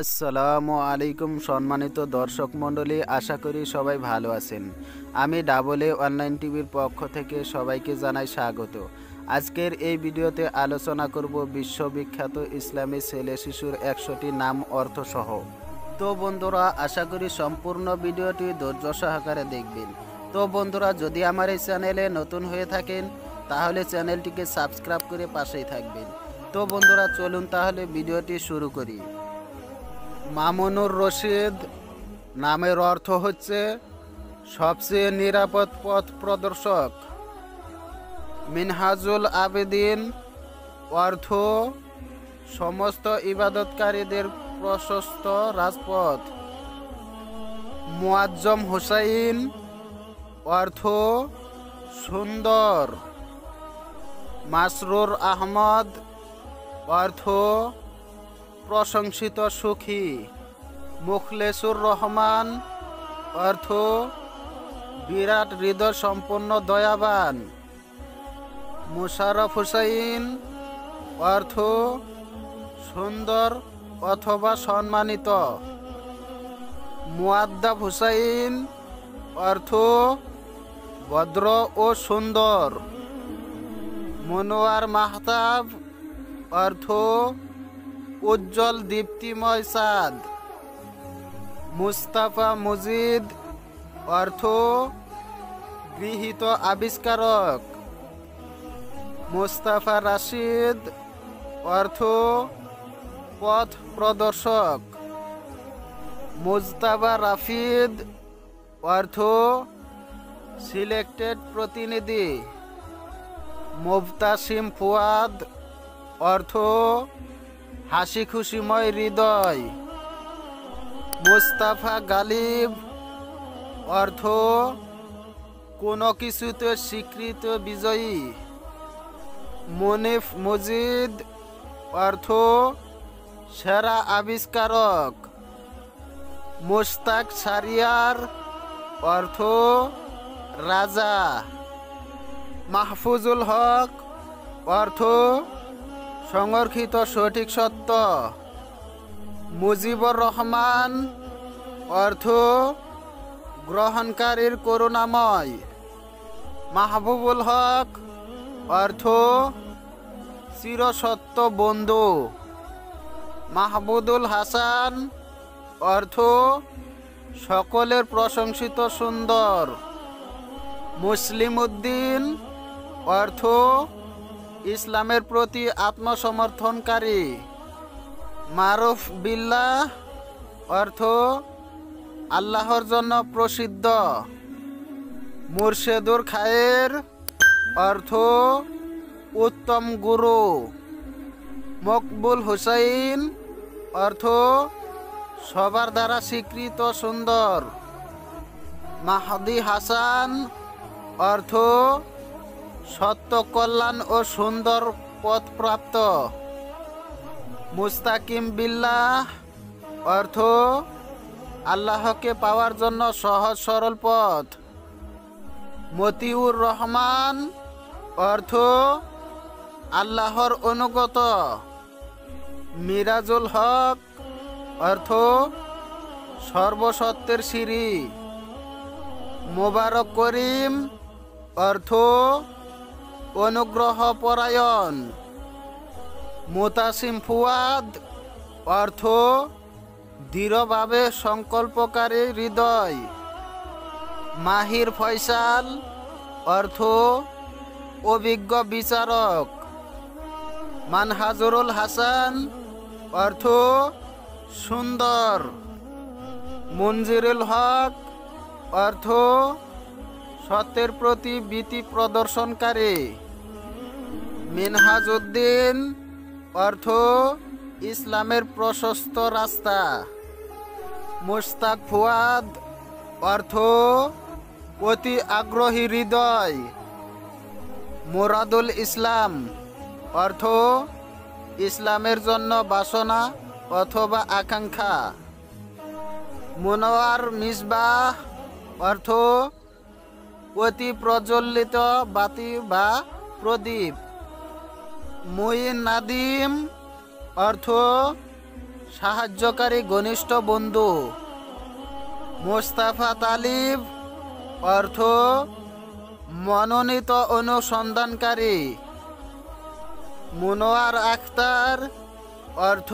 আসসালামু আলাইকুম সম্মানিত দর্শক মণ্ডলী, আশা করি সবাই ভালো আছেন। আমি ডাবল এ অনলাইন টিভির পক্ষ থেকে সবাইকে জানাই স্বাগত। আজকের এই ভিডিওতে আলোচনা করব বিশ্ববিখ্যাত ইসলামী ছেলে শিশুর 100টি নাম অর্থসহ। তো বন্ধুরা, আশা করি সম্পূর্ণ ভিডিওটি ধৈর্য সহকারে দেখবেন। তো বন্ধুরা, যদি আমার এই চ্যানেলে নতুন হয়ে থাকেন তাহলে চ্যানেলটিকে সাবস্ক্রাইব করে পাশেই থাকবেন। তো বন্ধুরা, চলুন তাহলে ভিডিওটি শুরু করি। মামুনুর রশিদ নামের অর্থ হচ্ছে সবচেয়ে নিরাপদ পথ প্রদর্শক। মিনহাজুল আবেদিন অর্থ সমস্ত ইবাদতকারীদের প্রশস্ত রাজপথ। মুয়াজ্জম হুসাইন অর্থ সুন্দর। মাসরুর আহমদ অর্থ প্রশংসিত সুখী। মুখলেসুর রহমান অর্থ বিরাট হৃদয় সম্পন্ন দয়াবান। মুশারফ হুসাইন অর্থ সুন্দর অথবা সম্মানিত। মুআদ্দাব হুসাইন অর্থ ভদ্র ও সুন্দর। মনোয়ার মাহতাব অর্থ উজ্জ্বল দীপ্তিময় চাঁদ। মুস্তাফা মুজিদ অর্থ গৃহীত আবিষ্কারক। মুস্তাফা রাশিদ অর্থ পথ প্রদর্শক। মুজতাবা রাফিদ অর্থ সিলেক্টেড প্রতিনিধি। মুবতাসিম ফুয়াদ অর্থ হাসি খুশিময় হৃদয়। মুস্তাফা গালিব অর্থ কোনো কিছুতে স্বীকৃত বিজয়ী। মুনিফ মুজিদ অর্থ সেরা আবিষ্কারক। মুশতাক শারিয়ার অর্থ রাজা। মাহফুজুল হক অর্থ সংরক্ষিত সঠিক সত্য। মুজিবুর রহমান অর্থ গ্রহণকারীর করুণাময়। মাহবুবুল হক অর্থ চিরসত্য বন্ধু। মাহমুদুল হাসান অর্থ সকলের প্রশংসিত সুন্দর। মুসলিম উদ্দিন অর্থ ইসলামের প্রতি আত্মসমর্থনকারী। মারুফ বিল্লাহ অর্থ আল্লাহর জন্য প্রসিদ্ধ। মুর্শেদুর খায়ের অর্থ উত্তম গুরু। মকবুল হুসাইন অর্থ সবার দ্বারা স্বীকৃত সুন্দর। মাহদি হাসান অর্থ সত্য কল্যাণ ও সুন্দর পথপ্রাপ্ত। মুস্তাকিম বিল্লাহ অর্থ আল্লাহকে পাওয়ার জন্য সহজ সরল পথ। মতিউর রহমান অর্থ আল্লাহর অনুগত। মিরাজুল হক অর্থ সর্বসত্বের সিঁড়ি। মোবারক করিম অর্থ অনুগ্রহ পরায়ণ। মুতাসিম ফুয়াদ অর্থ দৃঢ়ভাবে সংকল্পকারী হৃদয়। মাহির ফয়সাল অর্থ অভিজ্ঞ বিচারক। মানহাজুরুল হাসান অর্থ সুন্দর। মঞ্জিরুল হক অর্থ সত্যের প্রতি ভীতি প্রদর্শনকারী। মিনহাজউদ্দিন অর্থ ইসলামের প্রশস্ত রাস্তা। মুশতাক ফুয়াদ অর্থ অতি আগ্রহী হৃদয়। মুরাদুল ইসলাম অর্থ ইসলামের জন্য বাসনা অথবা আকাঙ্ক্ষা। মুনওয়ার মিসবাহ অর্থ অতি প্রজ্বলিত বাতি বা প্রদীপ। মুইন নাদিম অর্থ সাহায্যকারী ঘনিষ্ঠ বন্ধু। মোস্তাফা তালিব অর্থ মনোনীত অনুসন্ধানকারী। মনোয়ার আখতার অর্থ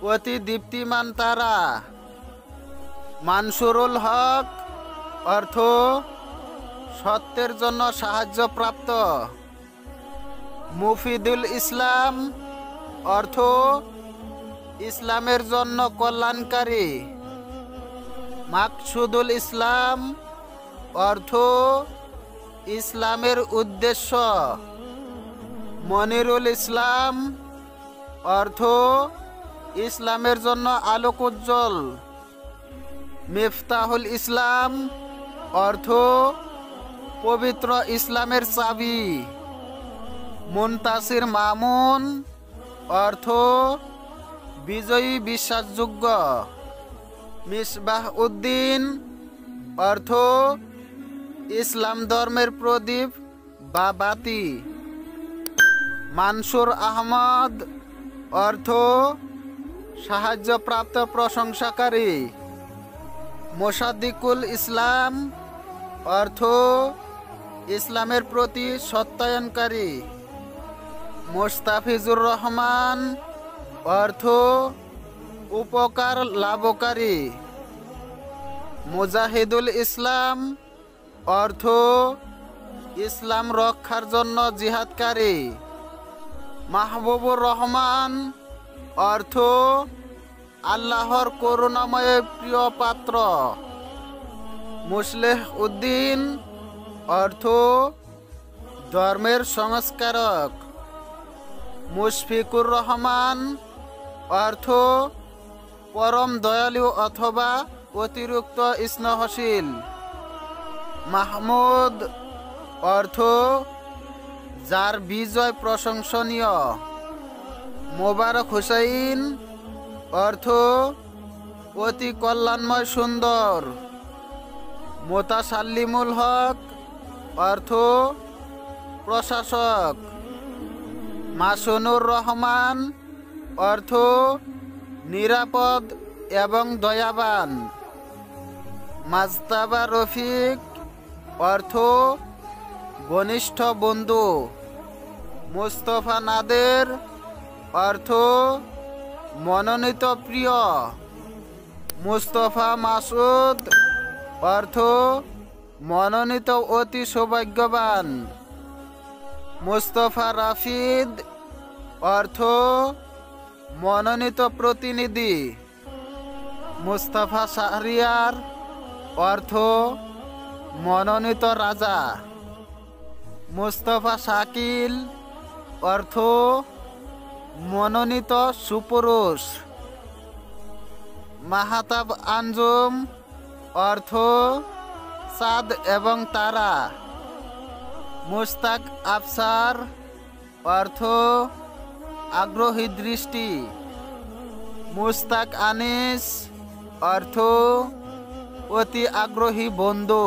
অতি দীপ্তিমান তারা। মানসুরুল হক অর্থ সত্যের জন্য সাহায্যপ্রাপ্ত। মুফিদুল ইসলাম অর্থ ইসলামের জন্য কল্যাণকারী। মাকসুদুল ইসলাম অর্থ ইসলামের উদ্দেশ্য। মনিরুল ইসলাম অর্থ ইসলামের জন্য আলোক উজ্জ্বল। মিফতাহুল ইসলাম অর্থ পবিত্র ইসলামের চাবি। মুনতাসির মামুন অর্থ বিজয়ী বিশ্বাসযোগ্য। মিসবাহ উদ্দিন অর্থ ইসলাম ধর্মের প্রদীপ বা বাতি। মানসুর আহমদ অর্থ সাহায্যপ্রাপ্ত প্রশংসাকারী। মোসাদ্দিকুল ইসলাম অর্থ ইসলামের প্রতি সত্যায়নকারী। মোস্তাফিজুর রহমান অর্থ উপকার লাভকারী। মুজাহিদুল ইসলাম অর্থ ইসলাম রক্ষার জন্য জিহাদকারী। মাহবুবুর রহমান অর্থ আল্লাহর করুণাময় প্রিয় পাত্র। মুসলেহ উদ্দিন অর্থ ধর্মের সংস্কারক। মুশফিকুর রহমান অর্থ পরম দয়ালু অথবা অতিরিক্ত স্নেহশীল। মাহমুদ অর্থ যার বিজয় প্রশংসনীয়। মোবারক হুসাইন অর্থ অতি কল্যাণময় সুন্দর। মোতাসাল্লিমুল হক অর্থ প্রশাসক। মাসুনুর রহমান অর্থ নিরাপদ এবং দয়াবান। মাজতাবা রফিক অর্থ ঘনিষ্ঠ বন্ধু। মুস্তফা নাদের অর্থ মনোনীত প্রিয়। মুস্তফা মাসুদ অর্থ মনোনীত অতি সৌভাগ্যবান। মুস্তফা রাফিদ অর্থ মনোনীত প্রতিনিধি। মুস্তাফা শাহরিয়ার অর্থ মনোনীত রাজা। মুস্তফা শাকিল অর্থ মনোনীত সুপুরুষ। মাহাতাব আঞ্জুম অর্থ চাঁদ এবং তারা। মুস্তাক আফসার অর্থ আগ্রহী দৃষ্টি। মুস্তাক আনিস অর্থ অতি আগ্রহী বন্ধু।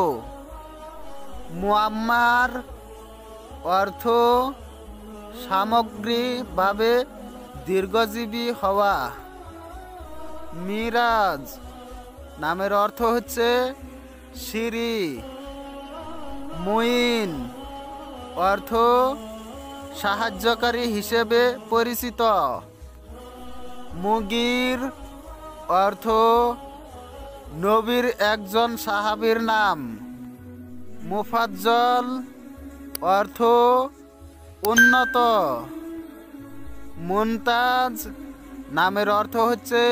মুআম্মার অর্থ সামগ্রিকভাবে দীর্ঘজীবী হওয়া। মিরাজ নামের অর্থ হচ্ছে সিঁড়ি। মুইন অর্থ সাহায্যকারী হিসেবে পরিচিত। মুগির অর্থ নবীর একজন সাহাবীর নাম। মুফাজ্জল অর্থ উন্নত। মুনতাজ নামের অর্থ হচ্ছে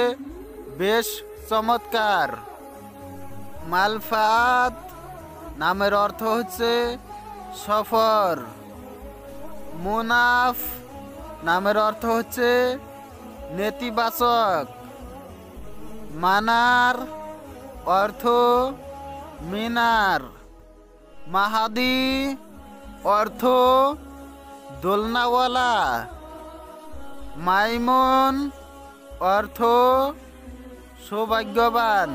বেশ চমৎকার। মালফাত নামের অর্থ হচ্ছে সফর। মুনাফ নামের অর্থ হচ্ছে নেতিবাচক। মানার অর্থ মিনার। মাহাদি অর্থ দোলনাওয়ালা। মাইমুন অর্থ সৌভাগ্যবান।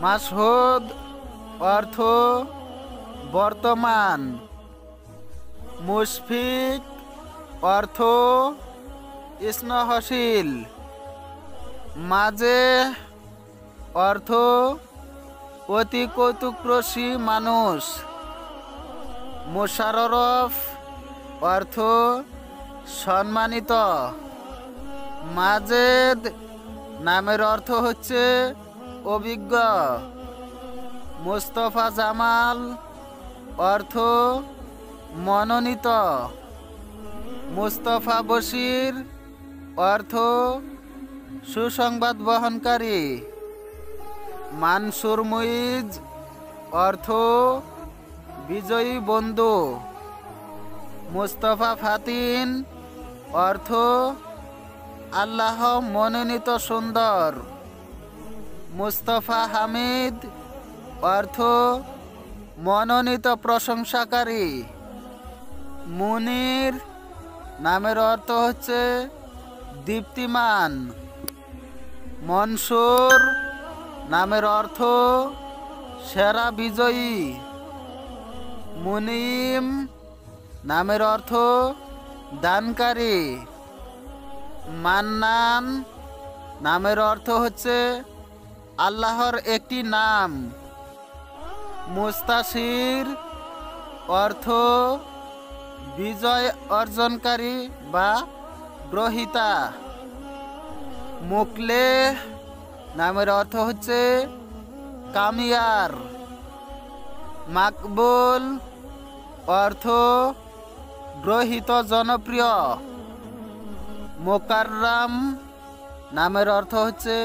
মাসহুদ অর্থ বর্তমান। মুশফিক অর্থ স্নেহশীল। মাঝে অর্থ অতি কৌতুকরসী মানুষ। মোশাররফ অর্থ সম্মানিত। মাজেদ নামের অর্থ হচ্ছে অভিজ্ঞ। মোস্তফা জামাল অর্থ মনোনীত। মুস্তফা বশির অর্থ সুসংবাদ বহনকারী। মানসুর মুইজ অর্থ বিজয়ী বন্ধু। মুস্তফা ফাতিন অর্থ আল্লাহ মনোনীত সুন্দর। মুস্তফা হামিদ অর্থ মনোনীত প্রশংসাকারী। মুনির নামের অর্থ হচ্ছে দীপ্তিমান। মনসুর নামের অর্থ সেরা বিজয়ী। মুনিম নামের অর্থ দানকারী। মান্নান নামের অর্থ হচ্ছে আল্লাহর একটি নাম। মুস্তাশির অর্থ বিজয় অর্জনকারী বা গ্রহীতা। মুকলেহ নামের অর্থ হচ্ছে কামিয়ার। মাকবুল অর্থ গ্রহীত জনপ্রিয়। মোকাররম নামের অর্থ হচ্ছে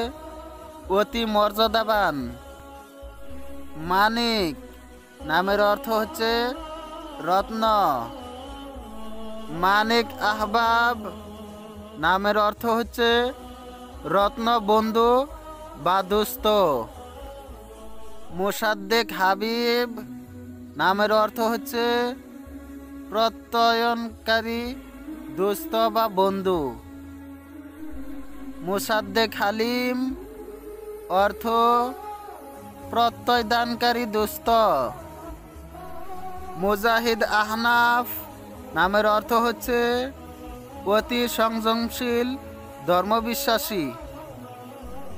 অতি মর্যাদাবান। মানিক নামের অর্থ হচ্ছে রত্ন। মানিক আহবাব নামের অর্থ হচ্ছে রত্ন বন্ধু বা দোস্ত। মোসাদ্দেক হাবিব নামের অর্থ হচ্ছে প্রত্যয়নকারী দোস্ত বা বন্ধু। মোসাদ্দেক হালিম অর্থ প্রত্যয়দানকারী দোস্ত। মুজাহিদ আহনাফ নামের অর্থ হচ্ছে অতি সংযমশীল ধর্মবিশ্বাসী।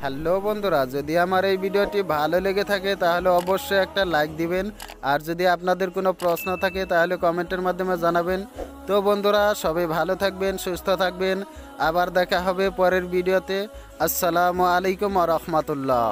হ্যালো বন্ধুরা, যদি আমার এই ভিডিওটি ভালো লেগে থাকে তাহলে অবশ্যই একটা লাইক দিবেন। আর যদি আপনাদের কোনো প্রশ্ন থাকে তাহলে কমেন্টের মাধ্যমে জানাবেন। তো বন্ধুরা, সবাই ভালো থাকবেন, সুস্থ থাকবেন। আবার দেখা হবে পরের ভিডিওতে। আসসালামু আলাইকুম ওয়া রাহমাতুল্লাহ।